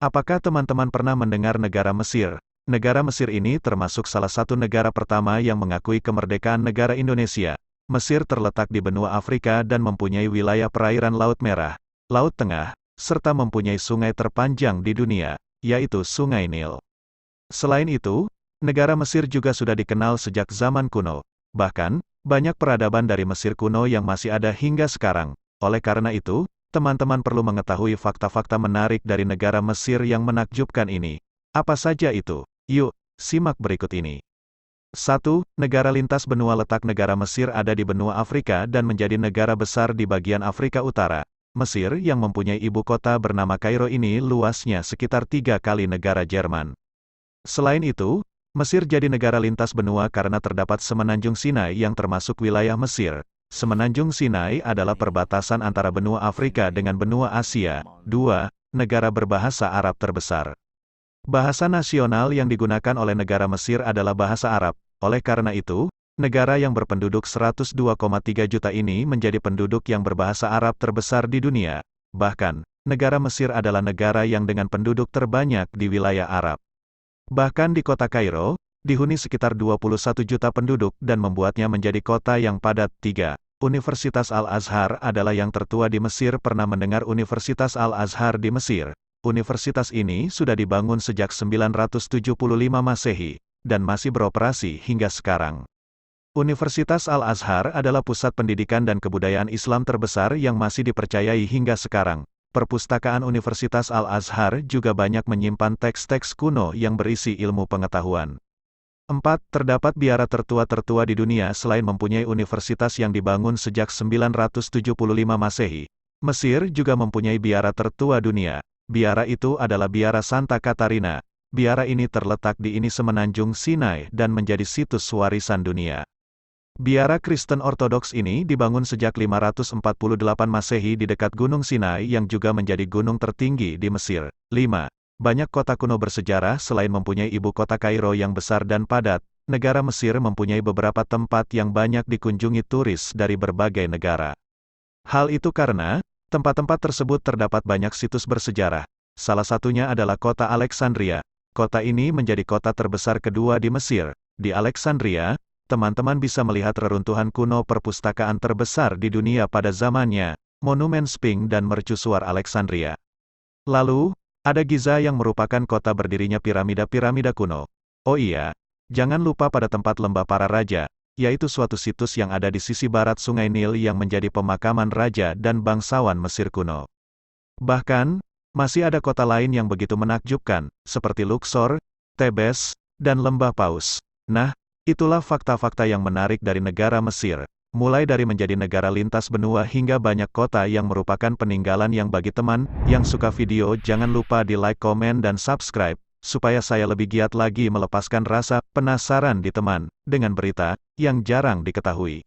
Apakah teman-teman pernah mendengar negara Mesir? Negara Mesir ini termasuk salah satu negara pertama yang mengakui kemerdekaan negara Indonesia. Mesir terletak di benua Afrika dan mempunyai wilayah perairan Laut Merah, Laut Tengah, serta mempunyai sungai terpanjang di dunia, yaitu Sungai Nil. Selain itu, negara Mesir juga sudah dikenal sejak zaman kuno. Bahkan, banyak peradaban dari Mesir kuno yang masih ada hingga sekarang. Oleh karena itu, teman-teman perlu mengetahui fakta-fakta menarik dari negara Mesir yang menakjubkan ini. Apa saja itu? Yuk, simak berikut ini. 1. Negara lintas benua. Letak negara Mesir ada di benua Afrika dan menjadi negara besar di bagian Afrika Utara. Mesir yang mempunyai ibu kota bernama Kairo ini luasnya sekitar 3 kali negara Jerman. Selain itu, Mesir jadi negara lintas benua karena terdapat Semenanjung Sinai yang termasuk wilayah Mesir. Semenanjung Sinai adalah perbatasan antara benua Afrika dengan benua Asia. 2. Negara berbahasa Arab terbesar. Bahasa nasional yang digunakan oleh negara Mesir adalah bahasa Arab. Oleh karena itu, negara yang berpenduduk 102,3 juta ini menjadi penduduk yang berbahasa Arab terbesar di dunia. Bahkan, negara Mesir adalah negara yang dengan penduduk terbanyak di wilayah Arab. Bahkan di kota Kairo, dihuni sekitar 21 juta penduduk dan membuatnya menjadi kota yang padat. 3. Universitas Al-Azhar adalah yang tertua di Mesir. Pernah mendengar Universitas Al-Azhar di Mesir? Universitas ini sudah dibangun sejak 975 Masehi, dan masih beroperasi hingga sekarang. Universitas Al-Azhar adalah pusat pendidikan dan kebudayaan Islam terbesar yang masih dipercayai hingga sekarang. Perpustakaan Universitas Al-Azhar juga banyak menyimpan teks-teks kuno yang berisi ilmu pengetahuan. 4. Terdapat biara tertua di dunia. Selain mempunyai universitas yang dibangun sejak 975 Masehi, Mesir juga mempunyai biara tertua dunia. Biara itu adalah Biara Santa Katarina. Biara ini terletak di Semenanjung Sinai dan menjadi situs warisan dunia. Biara Kristen Ortodoks ini dibangun sejak 548 Masehi di dekat Gunung Sinai yang juga menjadi gunung tertinggi di Mesir. 5. Banyak kota kuno bersejarah. Selain mempunyai ibu kota Kairo yang besar dan padat, negara Mesir mempunyai beberapa tempat yang banyak dikunjungi turis dari berbagai negara. Hal itu karena tempat-tempat tersebut terdapat banyak situs bersejarah. Salah satunya adalah kota Alexandria. Kota ini menjadi kota terbesar kedua di Mesir. Di Alexandria, teman-teman bisa melihat reruntuhan kuno perpustakaan terbesar di dunia pada zamannya, Monumen Sphinx dan Mercusuar Alexandria. Lalu, ada Giza yang merupakan kota berdirinya piramida-piramida kuno. Oh iya, jangan lupa pada tempat lembah para raja, yaitu suatu situs yang ada di sisi barat Sungai Nil yang menjadi pemakaman raja dan bangsawan Mesir kuno. Bahkan, masih ada kota lain yang begitu menakjubkan, seperti Luxor, Thebes, dan Lembah Paus. Nah, itulah fakta-fakta yang menarik dari negara Mesir. Mulai dari menjadi negara lintas benua hingga banyak kota yang merupakan peninggalan yang bagi teman yang suka video jangan lupa di like, komen, dan subscribe, supaya saya lebih giat lagi melepaskan rasa penasaran di teman, dengan berita yang jarang diketahui.